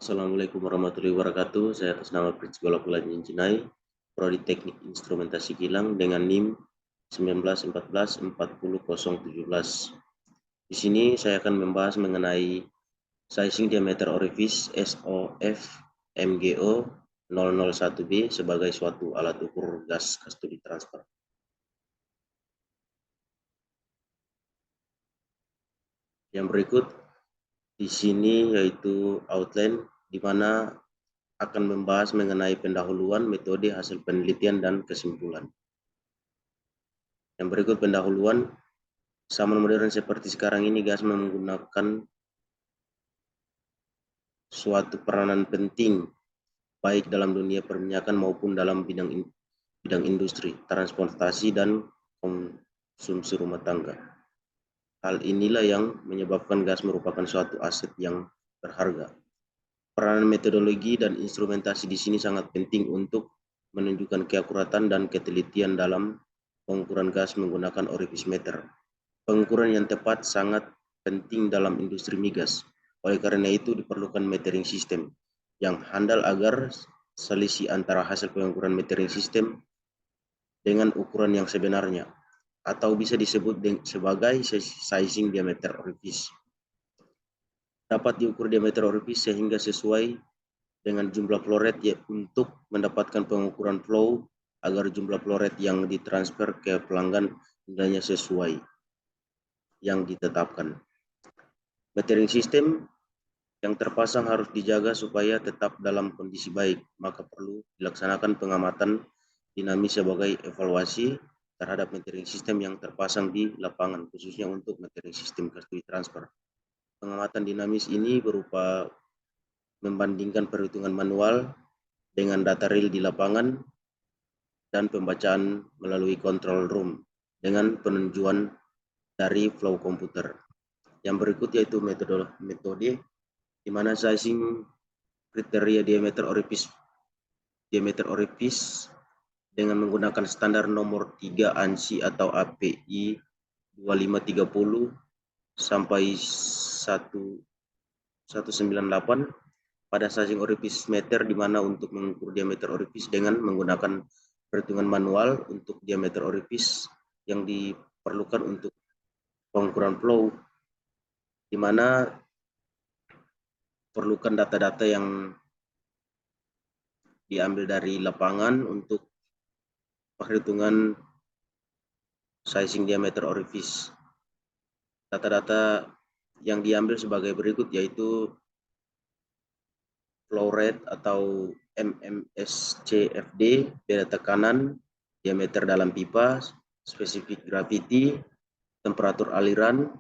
Assalamualaikum warahmatullahi wabarakatuh. Saya atas nama Principal Abdullah Jinjinai, Prodi Teknik Instrumentasi Kilang dengan NIM 19144017. Di sini saya akan membahas mengenai sizing diameter orifice SOF MGO 001B sebagai suatu alat ukur gas custody transfer. Yang berikut di sini yaitu outline di mana akan membahas mengenai pendahuluan, metode, hasil penelitian, dan kesimpulan. Yang berikut pendahuluan, zaman modern seperti sekarang ini gas menggunakan suatu peranan penting baik dalam dunia perminyakan maupun dalam bidang industri, transportasi, dan konsumsi rumah tangga. Hal inilah yang menyebabkan gas merupakan suatu aset yang berharga. Peranan metodologi dan instrumentasi di sini sangat penting untuk menunjukkan keakuratan dan ketelitian dalam pengukuran gas menggunakan orifice meter. Pengukuran yang tepat sangat penting dalam industri migas. Oleh karena itu diperlukan metering system yang handal agar selisih antara hasil pengukuran metering system dengan ukuran yang sebenarnya atau bisa disebut sebagai sizing diameter orifice dapat diukur diameter orifice sehingga sesuai dengan jumlah flow rate untuk mendapatkan pengukuran flow agar jumlah flow rate yang ditransfer ke pelanggan nilainya sesuai yang ditetapkan. Metering system yang terpasang harus dijaga supaya tetap dalam kondisi baik, maka perlu dilaksanakan pengamatan dinamis sebagai evaluasi terhadap metering system yang terpasang di lapangan, khususnya untuk metering system custody transfer. Pengamatan dinamis ini berupa membandingkan perhitungan manual dengan data real di lapangan dan pembacaan melalui control room dengan penunjuan dari flow komputer. Yang berikut yaitu metode di mana sizing kriteria diameter orifice dengan menggunakan standar nomor 3 ANSI atau API 2530 sampai 198 pada sizing orifice meter, di mana untuk mengukur diameter orifice dengan menggunakan perhitungan manual untuk diameter orifice yang diperlukan untuk pengukuran flow, di mana perlukan data-data yang diambil dari lapangan untuk perhitungan sizing diameter orifice. Data-data yang diambil sebagai berikut yaitu flow rate atau MMSCFD, beda tekanan, diameter dalam pipa, spesifik gravity, temperatur aliran,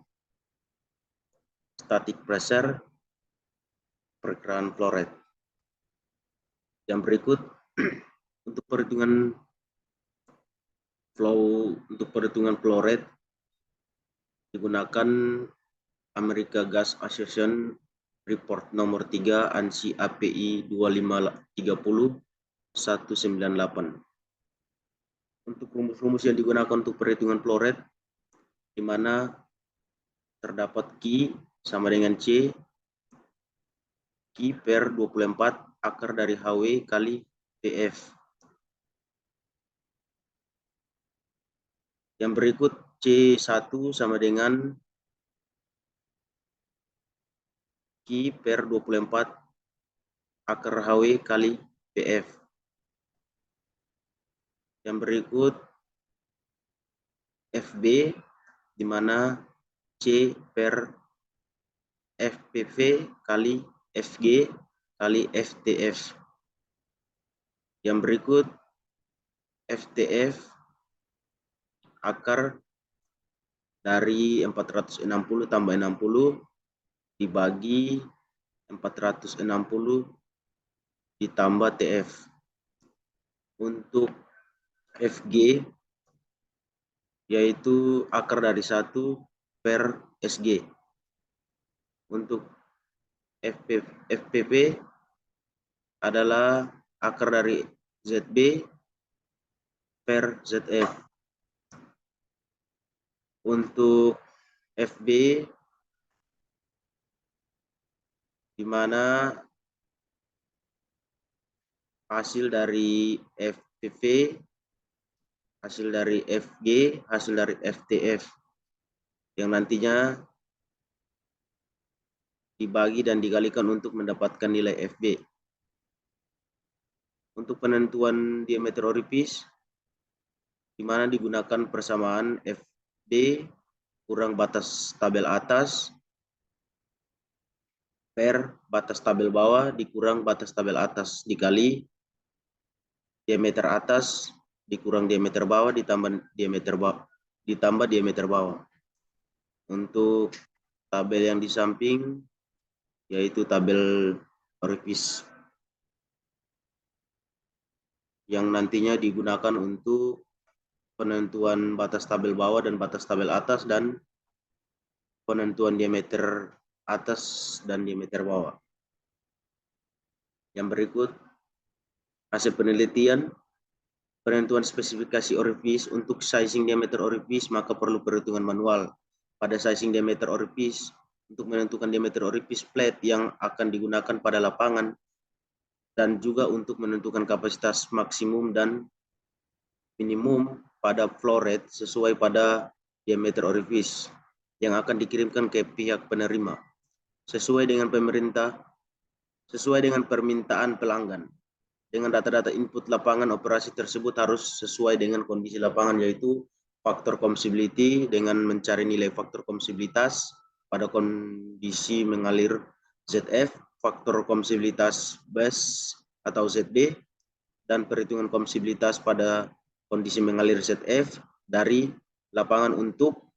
static pressure, perkiraan flow rate. Yang berikut untuk perhitungan flow rate digunakan America Gas Association Report nomor 3 ANSI API 2530 198. Untuk rumus-rumus yang digunakan untuk perhitungan flow rate, di mana terdapat Q sama dengan C, Q per 24 akar dari HW kali PF. Yang berikut C1 sama dengan Q per 24 akar HW kali PF. Yang berikut FB, di mana C per FPV kali FG kali FTF. Yang berikut FTF akar dari 460 tambah 60 dibagi 460 ditambah TF. Untuk FG yaitu akar dari 1 per SG. Untuk FPP adalah akar dari ZB per ZF. Untuk FB, di mana hasil dari FPV, hasil dari FG, hasil dari FTF yang nantinya dibagi dan dikalikan untuk mendapatkan nilai FB. Untuk penentuan diameter orifis, di mana digunakan persamaan FB kurang batas tabel atas per batas tabel bawah dikurang batas tabel atas dikali diameter atas dikurang diameter bawah ditambah diameter bawah. Untuk tabel yang di samping yaitu tabel orifis yang nantinya digunakan untuk penentuan batas tabel bawah dan batas tabel atas dan penentuan diameter atas dan diameter bawah. Yang berikut hasil penelitian penentuan spesifikasi orifis. Untuk sizing diameter orifis maka perlu perhitungan manual. Pada sizing diameter orifis, untuk menentukan diameter orifis plate yang akan digunakan pada lapangan dan juga untuk menentukan kapasitas maksimum dan minimum pada flow rate sesuai pada diameter orifis yang akan dikirimkan ke pihak penerima sesuai dengan permintaan pelanggan. Dengan data-data input lapangan, operasi tersebut harus sesuai dengan kondisi lapangan, yaitu faktor kompresibility dengan mencari nilai faktor kompresibilitas pada kondisi mengalir ZF, faktor kompresibilitas base atau ZB, dan perhitungan kompresibilitas pada kondisi mengalir ZF dari lapangan untuk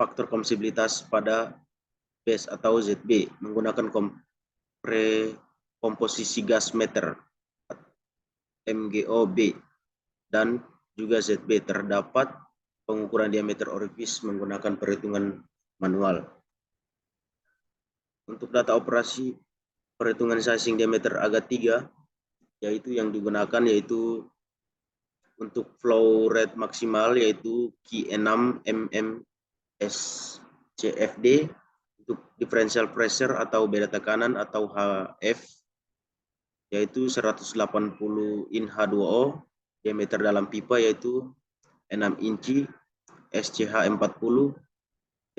faktor kompresibilitas pada base atau ZB menggunakan komposisi gas meter MGOB dan juga ZB. Terdapat pengukuran diameter orifis menggunakan perhitungan manual. Untuk data operasi perhitungan sizing diameter AGA 3 yaitu yang digunakan yaitu untuk flow rate maksimal yaitu Q6 mm SCFD, untuk differential pressure atau beda tekanan atau HF yaitu 180 in H2O, diameter dalam pipa yaitu 6 inci, SCH 40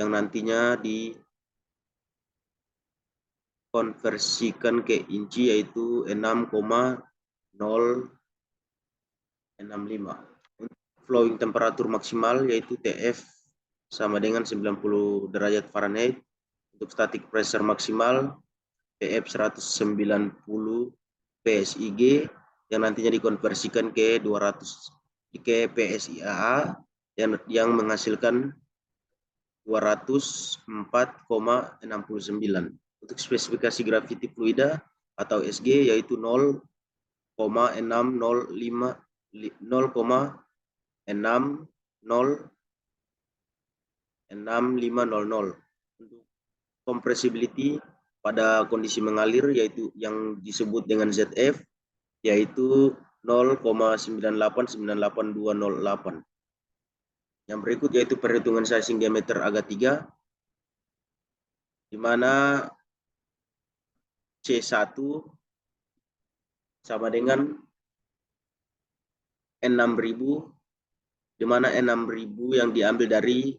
yang nantinya dikonversikan ke inci yaitu 6,065. Untuk flowing temperatur maksimal yaitu TF sama dengan 90 derajat Fahrenheit. Untuk static pressure maksimal PF 190 PSIG yang nantinya dikonversikan ke 200 ke PSIAA yang menghasilkan 204,69. Untuk spesifikasi gravity fluida atau SG yaitu 0,605 Untuk compressibility pada kondisi mengalir yaitu yang disebut dengan ZF yaitu 0,9898208. Yang berikut yaitu perhitungan sizing diameter AGA 3 di mana C1 sama dengan 6.000 di mana 6.000 yang diambil dari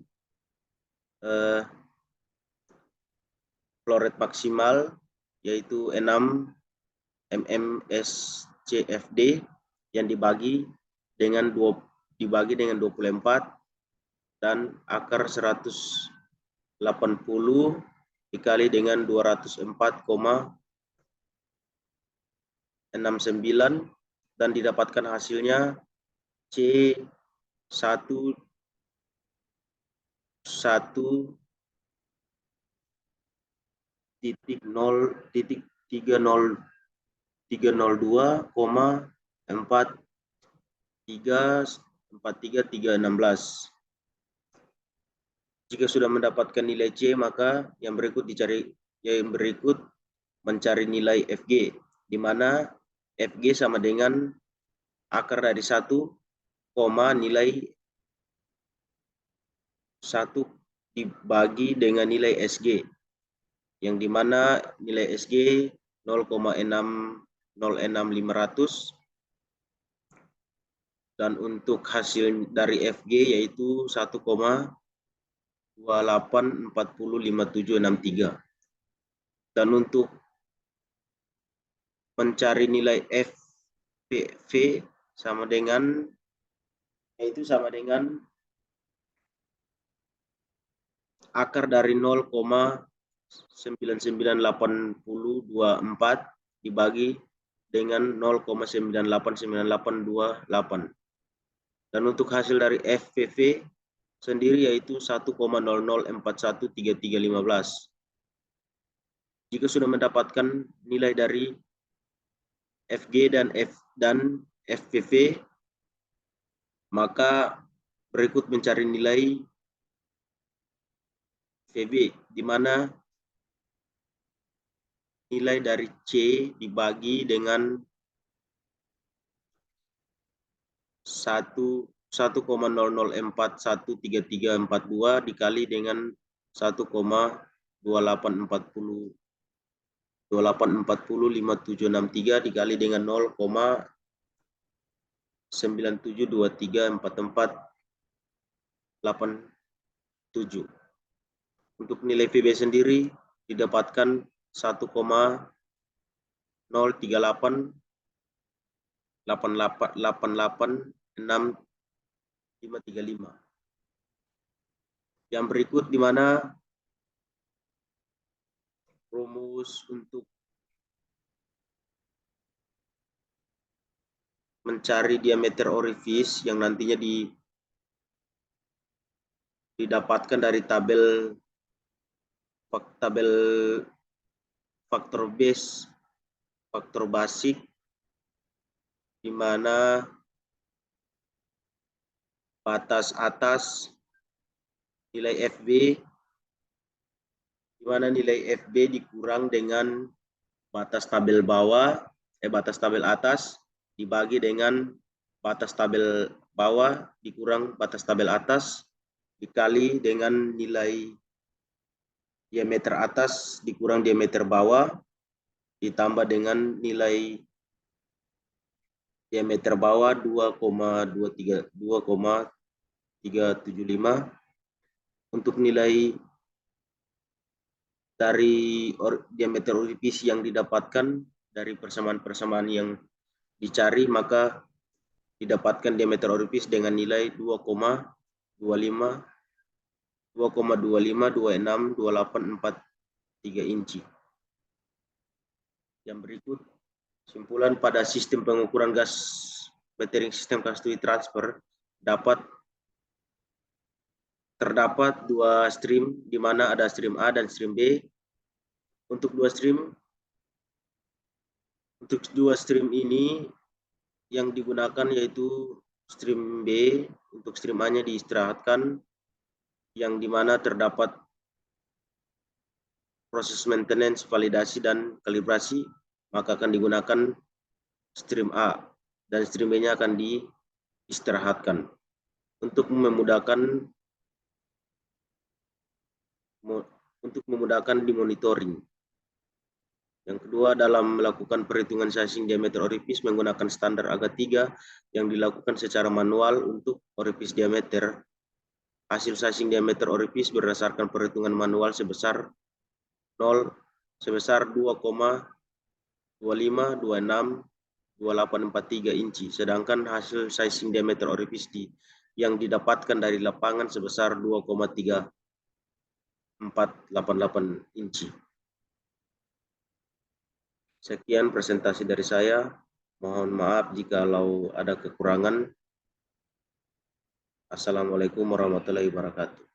flow rate maksimal yaitu 6 mm SCFD yang dibagi dengan 24 dan akar 180 dikali dengan 204,69 dan didapatkan hasilnya C1 302,43316. Jika sudah mendapatkan nilai C, maka yang berikut mencari nilai FG, di mana FG sama dengan akar dari 1, nilai 1 dibagi dengan nilai SG, yang di mana nilai SG 0,6 0,6500, dan untuk hasil dari FG yaitu 1,28405763. Dan untuk mencari nilai FPV sama dengan akar dari 0,99824 dibagi dengan 0,989828. Dan untuk hasil dari FPV sendiri yaitu 1,00413315. Jika sudah mendapatkan nilai dari FG dan FPV, maka berikut mencari nilai VB, di mana nilai dari C dibagi dengan 1,00413342 dikali dengan 1,28405763 dikali dengan 0,97234487. Untuk nilai VB sendiri didapatkan 1,038886535. Yang berikut di mana rumus untuk mencari diameter orifis yang nantinya didapatkan dari tabel faktor base, faktor basic, di mana batas atas nilai FB, di mana nilai FB dikurang dengan batas tabel atas dibagi dengan batas tabel bawah dikurang batas tabel atas dikali dengan nilai diameter atas dikurang diameter bawah ditambah dengan nilai diameter bawah 2,375. Untuk nilai dari diameter orifis yang didapatkan dari persamaan-persamaan yang dicari, maka didapatkan diameter orifis dengan nilai 2,25262843 inci. Yang berikut kesimpulan pada sistem pengukuran gas metering sistem gas to heat transfer terdapat dua stream, di mana ada stream A dan stream B. Untuk dua stream ini yang digunakan yaitu stream B. Untuk stream A-nya diistirahatkan, yang dimana terdapat proses maintenance, validasi, dan kalibrasi, maka akan digunakan stream A, dan stream B-nya akan diistirahatkan untuk memudahkan dimonitoring. Yang kedua, dalam melakukan perhitungan sizing diameter orifis menggunakan standar AGA 3 yang dilakukan secara manual untuk orifis diameter. Hasil sizing diameter orifis berdasarkan perhitungan manual sebesar 2,25262843 inci, sedangkan hasil sizing diameter orifis yang didapatkan dari lapangan sebesar 2,3488 inci. Sekian presentasi dari saya. Mohon maaf jikalau ada kekurangan. Assalamualaikum warahmatullahi wabarakatuh.